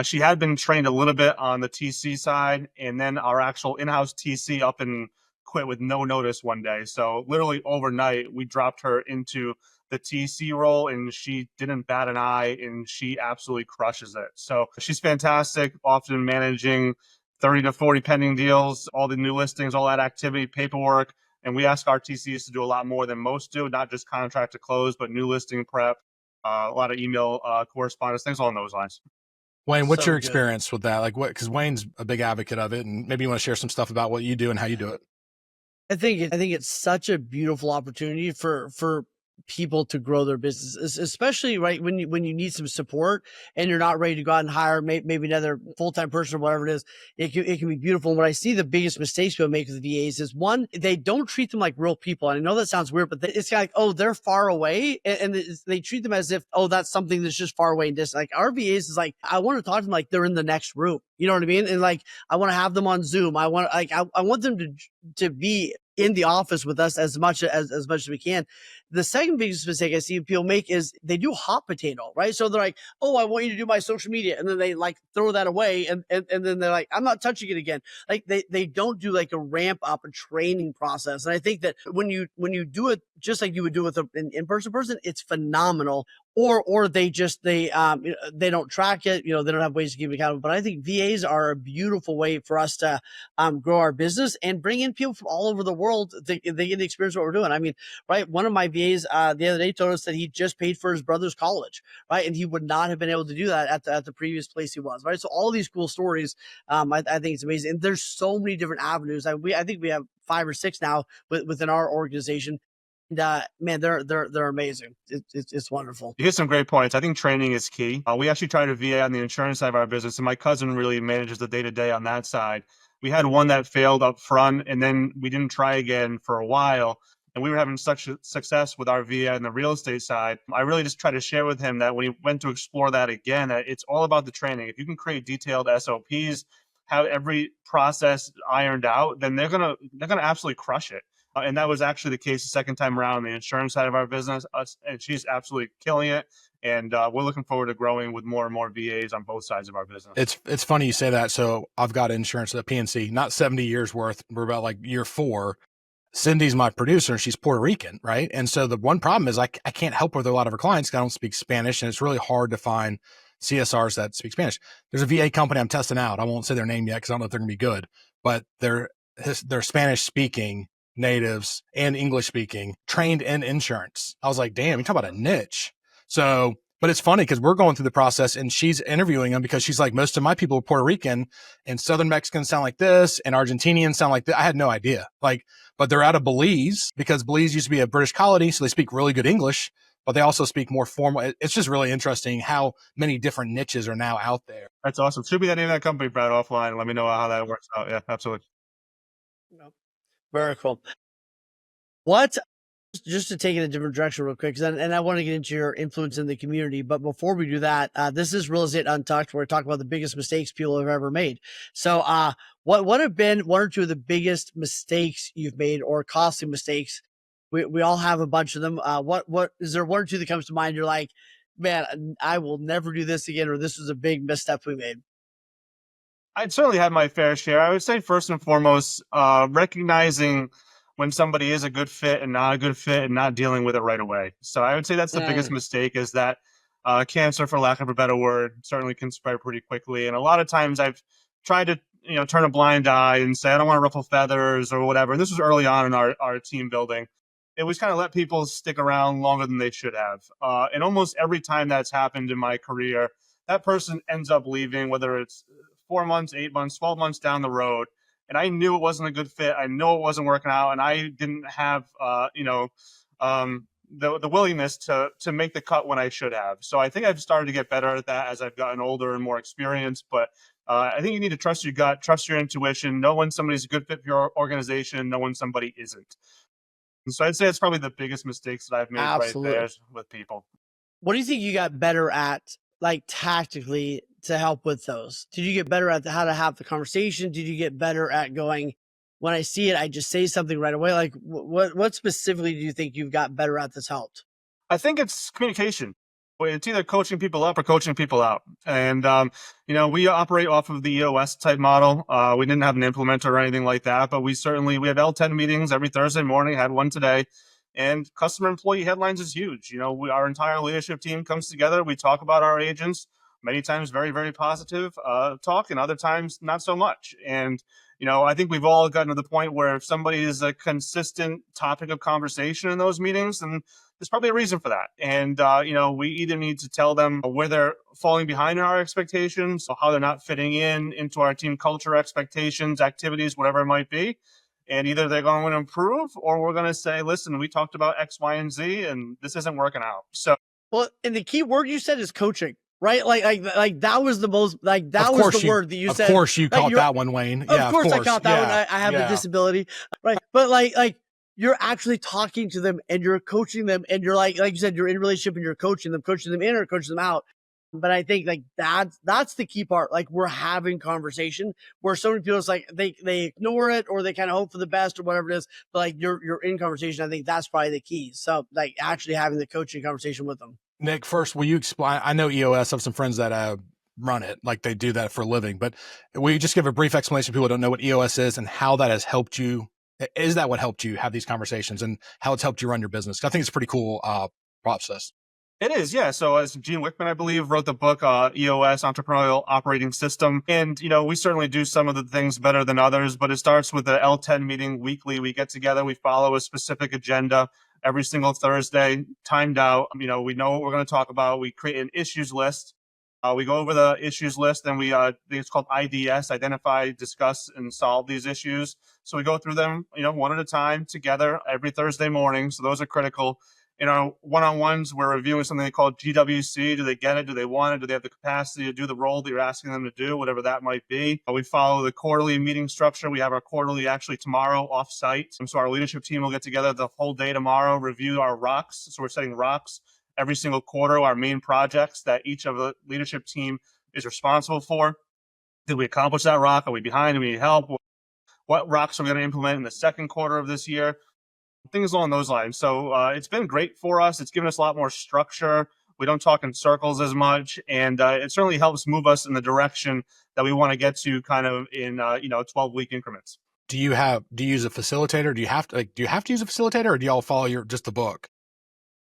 She had been trained a little bit on the TC side, and then our actual in-house TC up and quit with no notice one day. So literally overnight, we dropped her into the TC role, and she didn't bat an eye, and she absolutely crushes it. So she's fantastic, often managing 30 to 40 pending deals, all the new listings, all that activity, paperwork. And we ask our TCs to do a lot more than most do, not just contract to close, but new listing prep, a lot of email correspondence, things along those lines. Wayne, what's So your good. experience with that? Like what, because Wayne's a big advocate of it, and maybe you want to share some stuff about what you do and how you do it. I think it's such a beautiful opportunity for people to grow their business, especially right when you need some support and you're not ready to go out and hire maybe another full-time person or whatever it is. It can be beautiful. And what I see the biggest mistakes people make with VAs is, one, they don't treat them like real people. And I know that sounds weird, but it's kind of like, oh, they're far away, and they treat them as if, oh, that's something that's just far away and distant. Like our VAs is like, I want to talk to them like they're in the next room. You know what I mean? And like, I want to have them on Zoom. I want them to be in the office with us as much as we can. The second biggest mistake I see people make is they do hot potato, right? So they're like, oh, I want you to do my social media. And then they like throw that away. And then they're like, I'm not touching it again. Like they don't do like a ramp up a training process. And I think that when you do it just like you would do with an in-person person, it's phenomenal. Or they don't track it, they don't have ways to keep it accountable. But I think VAs are a beautiful way for us to grow our business and bring in people from all over the world. They get to experience what we're doing. I mean, right, one of my VAs the other day told us that he just paid for his brother's college, right, and he would not have been able to do that at the previous place he was, right. So all these cool stories, I think it's amazing, and there's so many different avenues. I think we have 5 or 6 now within our organization. Man, they're amazing. It's wonderful. You hit some great points. I think training is key. We actually tried a VA on the insurance side of our business, and my cousin really manages the day-to-day on that side. We had one that failed up front, and then we didn't try again for a while. And we were having such success with our VA on the real estate side. I really just tried to share with him that when he went to explore that again, that it's all about the training. If you can create detailed SOPs, have every process ironed out, then they're gonna absolutely crush it. And that was actually the case the second time around on the insurance side of our business. And she's absolutely killing it. And we're looking forward to growing with more and more VAs on both sides of our business. It's funny you say that. So I've got insurance at PNC, not 70 years worth. We're about like year 4. Cindy's my producer, and she's Puerto Rican, right? And so the one problem is I can't help with a lot of her clients because I don't speak Spanish, and it's really hard to find CSRs that speak Spanish. There's a VA company I'm testing out. I won't say their name yet because I don't know if they're going to be good, but they're Spanish speaking natives and English speaking, trained in insurance. I was like, damn, you talk about a niche. So, but it's funny because we're going through the process and she's interviewing them because she's like, most of my people are Puerto Rican and Southern Mexicans sound like this and Argentinians sound like that. I had no idea. Like, but they're out of Belize because Belize used to be a British colony. So they speak really good English, but they also speak more formal. It's just really interesting how many different niches are now out there. That's awesome. Should be the name of that company, Brad, offline. Let me know how that works out. Yeah, absolutely. Very cool. Just to take it in a different direction real quick, and I want to get into your influence in the community. But before we do that, this is Real Estate Untucked, where we talk about the biggest mistakes people have ever made. So what have been 1 or 2 of the biggest mistakes you've made or costly mistakes? We all have a bunch of them. What is there 1 or 2 that comes to mind? You're like, man, I will never do this again, or this was a big misstep we made. I'd certainly had my fair share. I would say first and foremost, recognizing when somebody is a good fit and not a good fit and not dealing with it right away. So I would say that's the biggest mistake, is that cancer, for lack of a better word, certainly can spread pretty quickly. And a lot of times I've tried to, turn a blind eye and say, I don't want to ruffle feathers or whatever. And this was early on in our team building. It was kind of let people stick around longer than they should have. And almost every time that's happened in my career, that person ends up leaving, whether it's 4 months, 8 months, 12 months down the road. And I knew it wasn't a good fit. I know it wasn't working out. And I didn't have, the willingness to make the cut when I should have. So I think I've started to get better at that as I've gotten older and more experienced. But I think you need to trust your gut, trust your intuition, know when somebody's a good fit for your organization, know when somebody isn't. And so I'd say it's probably the biggest mistakes that I've made right there with people. What do you think you got better at, like tactically, to help with those? Did you get better at how to have the conversation? Did you get better at going, when I see it, I just say something right away. Like what specifically do you think you've got better at that's helped? I think it's communication. Well, it's either coaching people up or coaching people out. And, we operate off of the EOS type model. We didn't have an implementer or anything like that, but we have L10 meetings every Thursday morning, had one today. And customer employee headlines is huge. Our entire leadership team comes together. We talk about our agents, many times very, very positive talk, and other times not so much. And, I think we've all gotten to the point where if somebody is a consistent topic of conversation in those meetings, then there's probably a reason for that. And, we either need to tell them where they're falling behind in our expectations, or how they're not fitting into our team culture expectations, activities, whatever it might be. And either they're going to improve, or we're going to say, listen, we talked about X, Y, and Z, and this isn't working out. So, well, and the key word you said is coaching, right? Like that was the most, like that was the word that you said. Of course you like, caught that one, Wayne. Yeah, of course I caught that one. I have a disability, right? But like you're actually talking to them and you're coaching them, and you're like you said, you're in a relationship and you're coaching them in or coaching them out. But I think like that's the key part. Like we're having conversation where so many people, it's like they ignore it or they kind of hope for the best or whatever it is. But like you're in conversation. I think that's probably the key. So like actually having the coaching conversation with them. Nick, first, will you explain? I know EOS, I have some friends that run it, like they do that for a living, but will you just give a brief explanation to people who don't know what EOS is and how that has helped you? Is that what helped you have these conversations and how it's helped you run your business? I think it's a pretty cool process. It is, yeah. So as Gene Wickman, I believe, wrote the book, EOS, Entrepreneurial Operating System. And, we certainly do some of the things better than others, but it starts with the L10 meeting weekly. We get together, we follow a specific agenda every single Thursday, timed out. We know what we're going to talk about. We create an issues list. We go over the issues list, and it's called IDS, identify, discuss, and solve these issues. So we go through them, one at a time together every Thursday morning. So those are critical. In our one-on-ones, we're reviewing something called GWC. Do they get it? Do they want it? Do they have the capacity to do the role that you're asking them to do, whatever that might be? We follow the quarterly meeting structure. We have our quarterly actually tomorrow off-site. So our leadership team will get together the whole day tomorrow, review our rocks. So we're setting rocks every single quarter, our main projects that each of the leadership team is responsible for. Did we accomplish that rock? Are we behind? Do we need help? What rocks are we going to implement in the second quarter of this year? Things along those lines. So it's been great for us. It's given us a lot more structure. We don't talk in circles as much, and it certainly helps move us in the direction that we want to get to, kind of in 12-week increments. Do you use a facilitator? Do you have to use a facilitator, or do y'all follow just the book?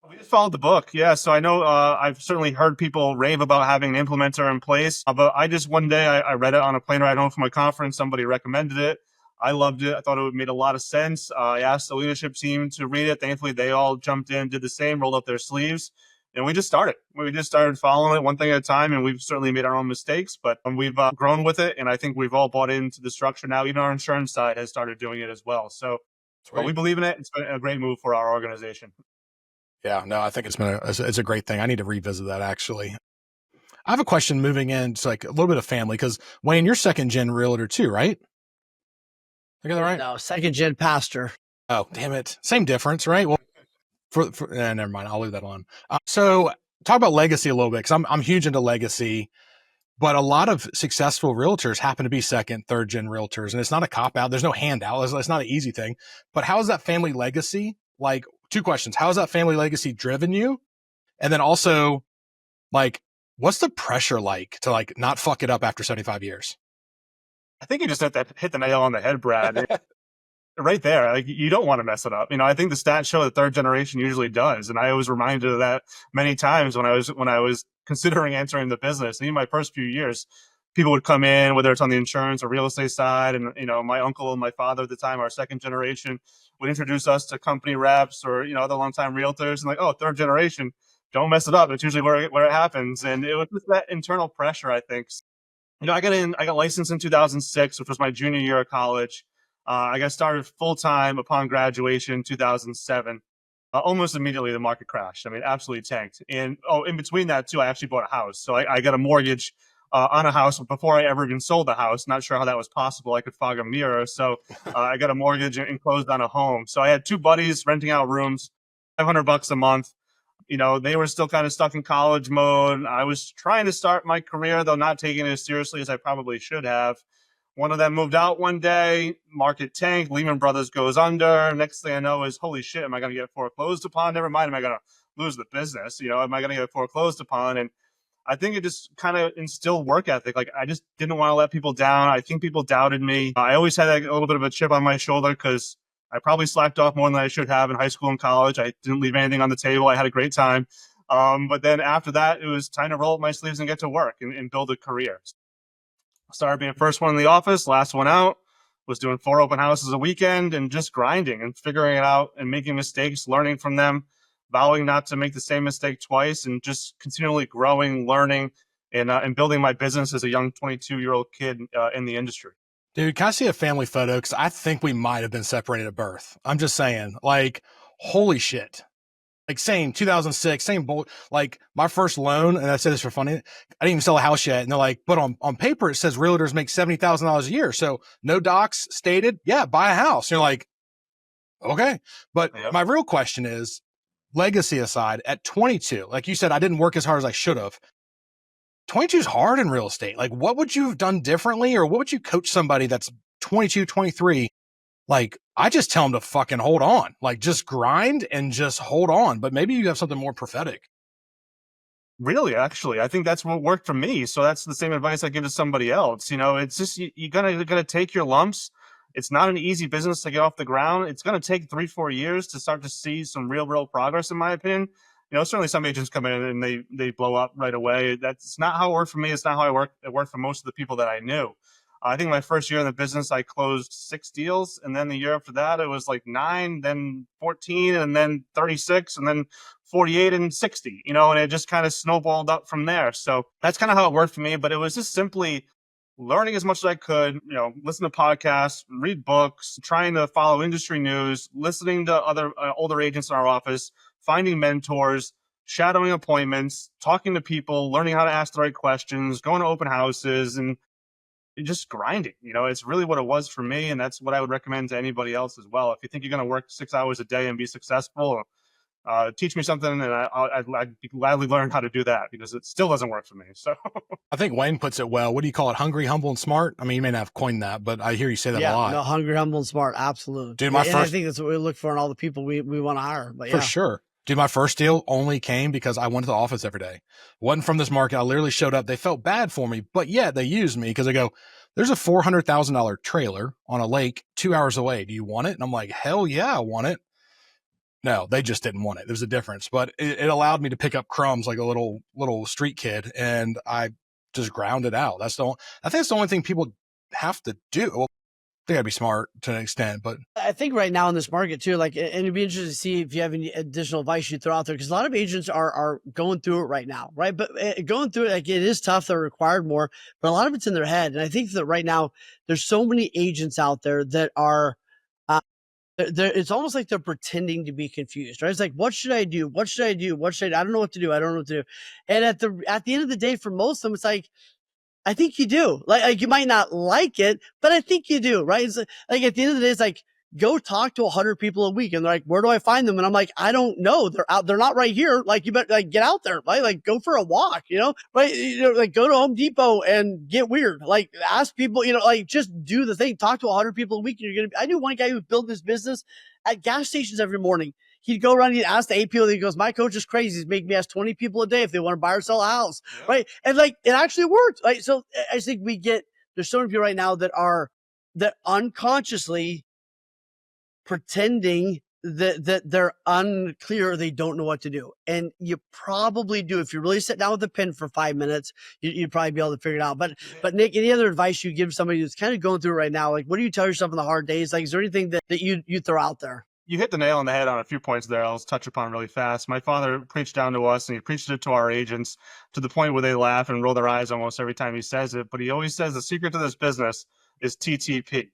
We just followed the book, yeah. So I know I've certainly heard people rave about having an implementer in place, but one day I read it on a plane ride home from a conference. Somebody recommended it. I loved it. I thought it made a lot of sense. I asked the leadership team to read it. Thankfully, they all jumped in, did the same, rolled up their sleeves, and we just started. We just started following it one thing at a time, and we've certainly made our own mistakes, but we've grown with it, and I think we've all bought into the structure now. Even our insurance side has started doing it as well. So we believe in it. It's been a great move for our organization. Yeah, no, I think it's a great thing. I need to revisit that, actually. I have a question moving in. It's like a little bit of family, because Wayne, you're second gen realtor too, right? I got that right? No, second gen pastor. Oh, damn it. Same difference, right? Well, never mind. I'll leave that alone. So talk about legacy a little bit, because I'm huge into legacy, but a lot of successful realtors happen to be second, third gen realtors. And it's not a cop out. There's no handout. It's not an easy thing, but how is that family legacy? Like, two questions. How has that family legacy driven you? And then also, like, what's the pressure like to like not fuck it up after 75 years? I think you just hit the nail on the head, Brad. Right there. Like, you don't want to mess it up. I think the stats show that third generation usually does. And I was reminded of that many times when I was considering entering the business. Even my first few years, people would come in, whether it's on the insurance or real estate side. And, my uncle and my father at the time, our second generation, would introduce us to company reps or, other longtime realtors, and like, oh, third generation, don't mess it up. It's usually where it happens. And it was just that internal pressure, I think. I got licensed in 2006, which was my junior year of college. I got started full-time upon graduation in 2007. Almost immediately, the market crashed. Absolutely tanked. And in between that too, I actually bought a house. So I got a mortgage on a house before I ever even sold the house. Not sure how that was possible. I could fog a mirror. So I got a mortgage and closed on a home. So I had two buddies renting out rooms, $500 a month. They were still kind of stuck in college mode. I was trying to start my career, though not taking it as seriously as I probably should have. One of them moved out one day, market tanked, Lehman Brothers goes under. Next thing I know is, holy shit, am I going to get foreclosed upon? Never mind, am I going to lose the business? Am I going to get foreclosed upon? And I think it just kind of instilled work ethic. Like, I just didn't want to let people down. I think people doubted me. I always had a little bit of a chip on my shoulder because I probably slacked off more than I should have in high school and college. I didn't leave anything on the table. I had a great time. But then after that, it was time to roll up my sleeves and get to work and build a career. Started being first one in the office, last one out, was doing 4 open houses a weekend and just grinding and figuring it out and making mistakes, learning from them, vowing not to make the same mistake twice, and just continually growing, learning, and building my business as a young 22-year-old kid in the industry. Dude, can I see a family photo? Because I think we might have been separated at birth. I'm just saying, like, holy shit. Like, same 2006, same like my first loan, and I said this for funny, I didn't even sell a house yet. And they're like, but on paper, it says realtors make $70,000 a year. So no docs stated, yeah, buy a house. And you're like, okay. But my real question is, legacy aside, at 22, like you said, I didn't work as hard as I should have. 22 is hard in real estate. Like, what would you have done differently? Or what would you coach somebody that's 22, 23? Like, I just tell them to fucking hold on, like just grind and just hold on. But maybe you have something more prophetic. Really, actually, I think that's what worked for me. So that's the same advice I give to somebody else. It's just, you gotta take your lumps. It's not an easy business to get off the ground. It's going to take 3-4 years to start to see some real progress, in my opinion. Certainly some agents come in and they blow up right away. That's not how it worked for me. It's not how it worked for most of the people that I knew. I think my first year in the business, I closed 6 deals. And then the year after that, it was like 9, then 14, and then 36, and then 48 and 60, and it just kind of snowballed up from there. So that's kind of how it worked for me. But it was just simply learning as much as I could, listen to podcasts, read books, trying to follow industry news, listening to other older agents in our office, finding mentors, shadowing appointments, talking to people, learning how to ask the right questions, going to open houses, and just grinding. It's really what it was for me. And that's what I would recommend to anybody else as well. If you think you're going to work 6 hours a day and be successful, teach me something, and I'd gladly learn how to do that, because it still doesn't work for me. So I think Wayne puts it well. What do you call it? Hungry, humble, and smart. I mean, you may not have coined that, but I hear you say that a lot. No, hungry, humble, and smart. Absolutely. Dude, I think that's what we look for in all the people we want to hire. But for sure. Dude, my first deal only came because I went to the office every day. Wasn't from this market. I literally showed up. They felt bad for me, but yet they used me because they go, there's a $400,000 trailer on a lake 2 hours away. Do you want it? And I'm like, hell yeah, I want it. No, they just didn't want it. There's a difference, but it allowed me to pick up crumbs like a little street kid, and I just ground it out. I think that's the only thing people have to do. Well, they gotta be smart to an extent, but I think right now in this market too, like, and it'd be interesting to see if you have any additional advice you throw out there, because a lot of agents are going through it right now, right? But going through it, like, it is tough. They're required more, but a lot of it's in their head. And I think that right now there's so many agents out there that are, it's almost like they're pretending to be confused, right? It's like, what should I do? What should I do? What should I don't know what to do. I don't know what to do. And at the end of the day, for most of them, it's like, I think you do. Like you might not like it, but I think you do, right? It's like at the end of the day, it's like, go talk to 100 people a week, and they're like, where do I find them? And I'm like, I don't know. They're out. They're not right here. Like, you better get out there, right? Like, go for a walk, right? Like, go to Home Depot and get weird. Like, ask people, like, just do the thing. Talk to 100 people a week, and I knew one guy who built this business at gas stations every morning. He'd go around, he'd ask the 8 people, he goes, my coach is crazy. He's making me ask 20 people a day if they want to buy or sell a house. Yeah. Right. And like, it actually worked. Right. So I think there's so many people right now that unconsciously pretending that they're unclear, they don't know what to do. And you probably do. If you really sit down with a pen for 5 minutes, you'd probably be able to figure it out. But Nick, any other advice you give somebody who's kind of going through it right now? Like, what do you tell yourself in the hard days? Like, is there anything that you throw out there? You hit the nail on the head on a few points there. I'll touch upon really fast. My father preached down to us, and he preached it to our agents to the point where they laugh and roll their eyes almost every time he says it. But he always says the secret to this business is TTP.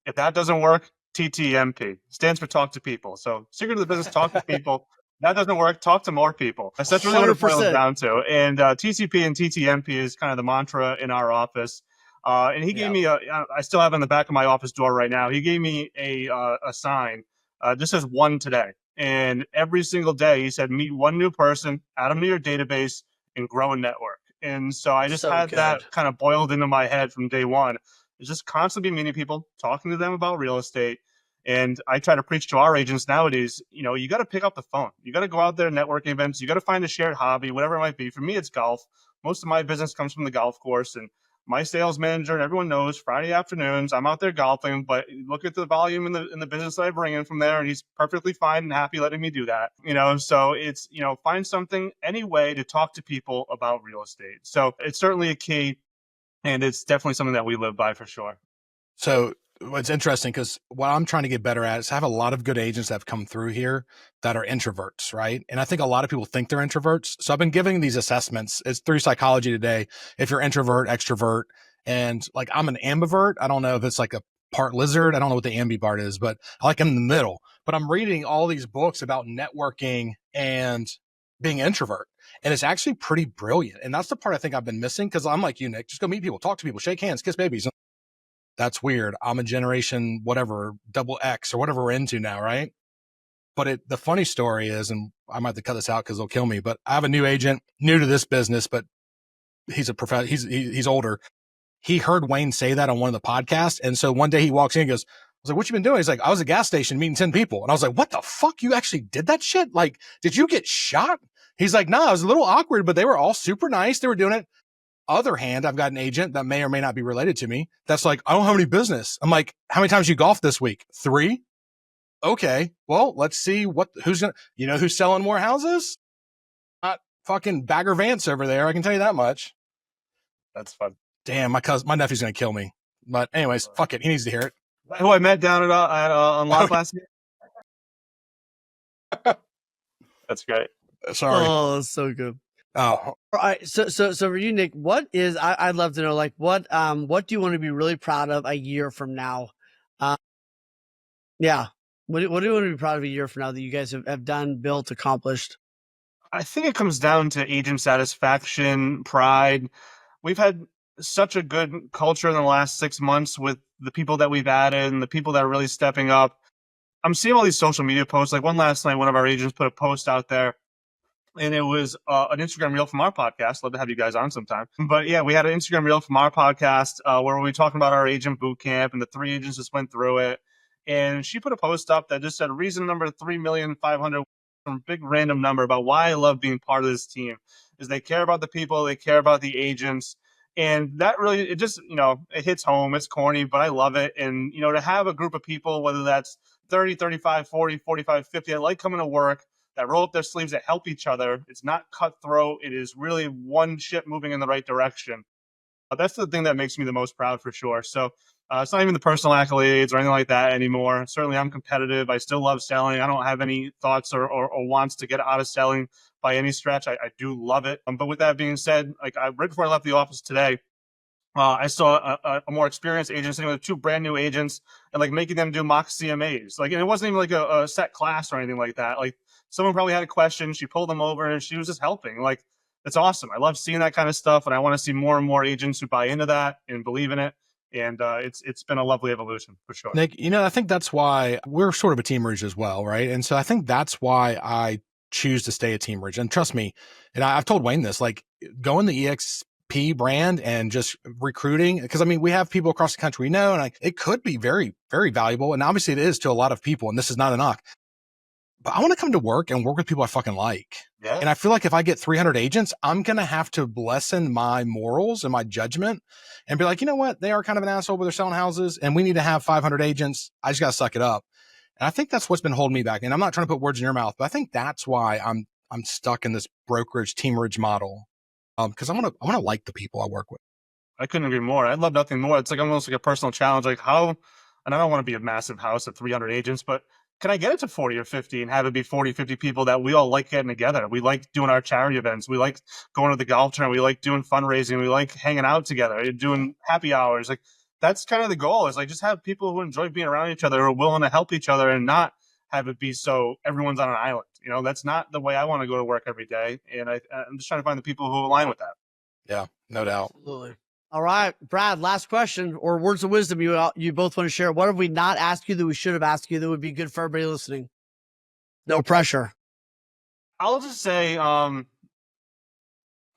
If that doesn't work, TTMP stands for talk to people. So secret to the business, talk to people. That doesn't work, talk to more people. That's really what it boils down to. And TCP and TTMP is kind of the mantra in our office. And he gave me I still have it in the back of my office door right now. He gave me a sign, just says 1 today. And every single day he said, meet 1 new person, add them to your database, and grow a network. And so I just So had good. that kind of boiled into my head from day one. It's just constantly meeting people, talking to them about real estate. And I try to preach to our agents nowadays, you got to pick up the phone. You got to go out there, networking events. You got to find a shared hobby, whatever it might be. For me, it's golf. Most of my business comes from the golf course. And my sales manager, and everyone knows, Friday afternoons, I'm out there golfing, but look at the volume in the business that I bring in from there, and he's perfectly fine and happy letting me do that. So it's, find something, any way to talk to people about real estate. So it's certainly a key, and it's definitely something that we live by for sure. So what's interesting, because what I'm trying to get better at is I have a lot of good agents that have come through here that are introverts, right? And I think a lot of people think they're introverts. So I've been giving these assessments. It's through psychology today. If you're introvert, extrovert, and like I'm an ambivert. I don't know if it's like a part lizard. I don't know what the ambivert is, but I like I'm in the middle. But I'm reading all these books about networking and being introvert. And it's actually pretty brilliant. And that's the part I think I've been missing, because I'm like you, Nick, just go meet people, talk to people, shake hands, kiss babies. That's weird. I'm a generation, whatever, double X or whatever we're into now, right? But the funny story is, and I might have to cut this out because they'll kill me, but I have a new agent, new to this business, but he's a he's older. He heard Wayne say that on one of the podcasts. And so one day he walks in and goes, I was like, what you been doing? He's like, I was at a gas station meeting 10 people. And I was like, what the fuck? You actually did that shit? Like, did you get shot? He's like, no, it was a little awkward, but they were all super nice. They were doing it. Other hand, I've got an agent that may or may not be related to me. That's like, I don't have any business. I'm like, how many times you golfed this week? 3. Okay. Well, let's see who's selling more houses? Not fucking Bagger Vance over there. I can tell you that much. That's fun. Damn, my nephew's going to kill me. But anyways, fuck it. He needs to hear it. Who I met down at Unlock last year. That's great. Sorry. Oh, that's so good. Oh, All right. So for you, Nick, what is, I'd love to know, like, what do you want to be really proud of a year from now? Yeah. What do you want to be proud of a year from now that you guys have done, built, accomplished? I think it comes down to agent satisfaction, pride. We've had such a good culture in the last 6 months with the people that we've added and the people that are really stepping up. I'm seeing all these social media posts. Like one last night, one of our agents put a post out there, and it was an Instagram reel from our podcast. Love to have you guys on sometime. But yeah, we had an Instagram reel from our podcast where we were talking about our agent boot camp, and the 3 agents just went through it. And she put a post up that just said reason number 3,500,000, some big random number, about why I love being part of this team is they care about the people, they care about the agents. And that really, it just, it hits home. It's corny, but I love it. And, to have a group of people, whether that's 30, 35, 40, 45, 50, I like coming to work, that roll up their sleeves, that help each other. It's not cutthroat. It is really one ship moving in the right direction. That's the thing that makes me the most proud for sure. So it's not even the personal accolades or anything like that anymore. Certainly I'm competitive. I still love selling. I don't have any thoughts or wants to get out of selling by any stretch. I do love it. But with that being said, like right before I left the office today, I saw a more experienced agent sitting with 2 brand new agents and like making them do mock CMAs. Like, and it wasn't even like a set class or anything like that. Like someone probably had a question, she pulled them over and she was just helping. Like, that's awesome. I love seeing that kind of stuff. And I want to see more and more agents who buy into that and believe in it. And it's been a lovely evolution for sure. Nick, I think that's why we're sort of a Team Ridge as well, right? And so I think that's why I choose to stay at Team Ridge. And trust me, and I've told Wayne this, like going the EXP brand and just recruiting, because I mean, we have people across the country we know, and it could be very, very valuable. And obviously it is to a lot of people, and this is not a knock. But I want to come to work and work with people I fucking like. Yeah. And I feel like if I get 300 agents, I'm going to have to lessen my morals and my judgment and be like, you know what? They are kind of an asshole, but they're selling houses and we need to have 500 agents. I just got to suck it up. And I think that's what's been holding me back. And I'm not trying to put words in your mouth, but I think that's why I'm stuck in this brokerage Team Ridge model. Because I want to like the people I work with. I couldn't agree more. I'd love nothing more. It's like almost like a personal challenge. Like how, and I don't want to be a massive house of 300 agents, but can I get it to 40 or 50 and have it be 40, 50 people that we all like getting together? We like doing our charity events. We like going to the golf tournament. We like doing fundraising. We like hanging out together, doing happy hours. Like that's kind of the goal, is like just have people who enjoy being around each other, who are willing to help each other, and not have it be so everyone's on an island. That's not the way I want to go to work every day. And I'm just trying to find the people who align with that. Yeah, no doubt. Absolutely. All right, Brad, last question, or words of wisdom you both want to share. What have we not asked you that we should have asked you that would be good for everybody listening? No pressure. I'll just say,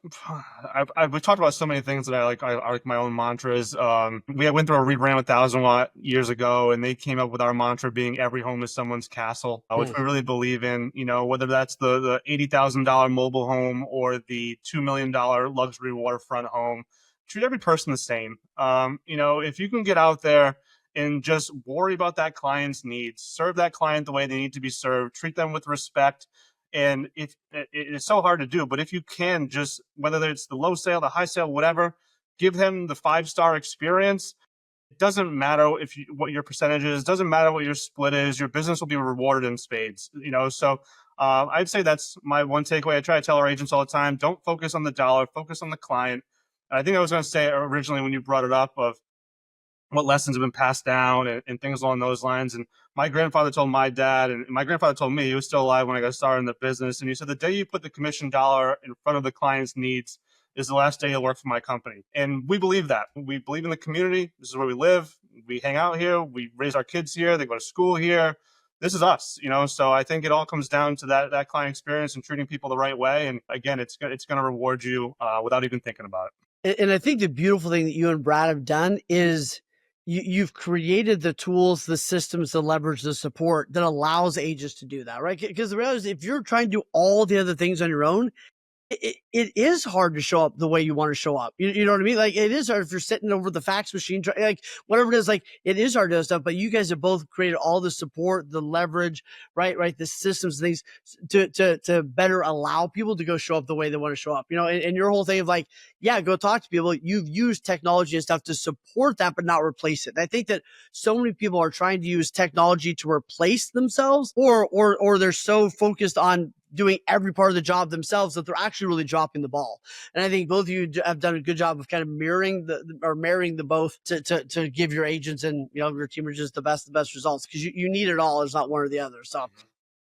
We talked about so many things that I like. I like my own mantras. We went through a rebrand with 1,000 Watt years ago, and they came up with our mantra being "Every home is someone's castle," which we really believe in. You know, whether that's the $80,000 mobile home or the $2 million luxury waterfront home, treat every person the same. You know, if you can get out there and just worry about that client's needs, serve that client the way they need to be served, treat them with respect. And if it's so hard to do, but if you can just, whether it's the low sale, the high sale, whatever, give them the 5-star experience. It doesn't matter what your percentage is, doesn't matter what your split is, your business will be rewarded in spades, you know? So I'd say that's my one takeaway. I try to tell our agents all the time, don't focus on the dollar, focus on the client. And I think I was going to say originally when you brought it up of what lessons have been passed down and things along those lines. And my grandfather told my dad, and my grandfather told me, he was still alive when I got started in the business. And he said, the day you put the commission dollar in front of the client's needs is the last day you'll work for my company. And we believe that. We believe in the community. This is where we live. We hang out here. We raise our kids here. They go to school here. This is us, you know? So I think it all comes down to that client experience and treating people the right way. And again, it's going to reward you without even thinking about it. And I think the beautiful thing that you and Brad have done is you've created the tools, the systems, the leverage, the support that allows agents to do that, right? Because the reality is, if you're trying to do all the other things on your own, it is hard to show up the way you want to show up. You know what I mean? Like, it is hard if you're sitting over the fax machine, like whatever it is, like it is hard to do stuff, but you guys have both created all the support, the leverage, right? The systems, things to better allow people to go show up the way they want to show up, you know, and your whole thing of like, yeah, go talk to people. You've used technology and stuff to support that, but not replace it. And I think that so many people are trying to use technology to replace themselves, or they're so focused on doing every part of the job themselves that they're actually really dropping the ball. And I think both of you have done a good job of kind of marrying the both to give your agents and, you know, your team just the best results, because you need it all. It's not one or the other. So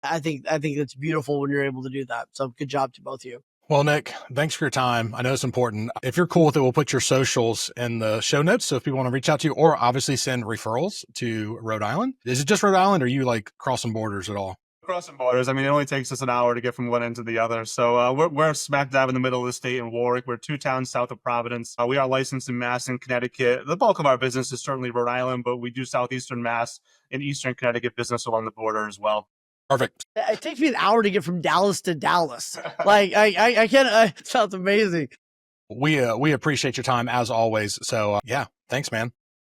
I think it's beautiful when you're able to do that. So good job to both of you. Well, Nick, thanks for your time. I know it's important. If you're cool with it, we'll put your socials in the show notes. So if people want to reach out to you, or obviously send referrals to Rhode Island. Is it just Rhode Island, or are you like crossing borders at all? Crossing borders. I mean, it only takes us an hour to get from one end to the other. So we're smack dab in the middle of the state in Warwick. We're 2 towns south of Providence. We are licensed in Mass and Connecticut. The bulk of our business is certainly Rhode Island, but we do southeastern Mass and eastern Connecticut business along the border as well. Perfect. It takes me an hour to get from Dallas to Dallas. Like I can't. It sounds amazing. We appreciate your time as always. So yeah, thanks, man.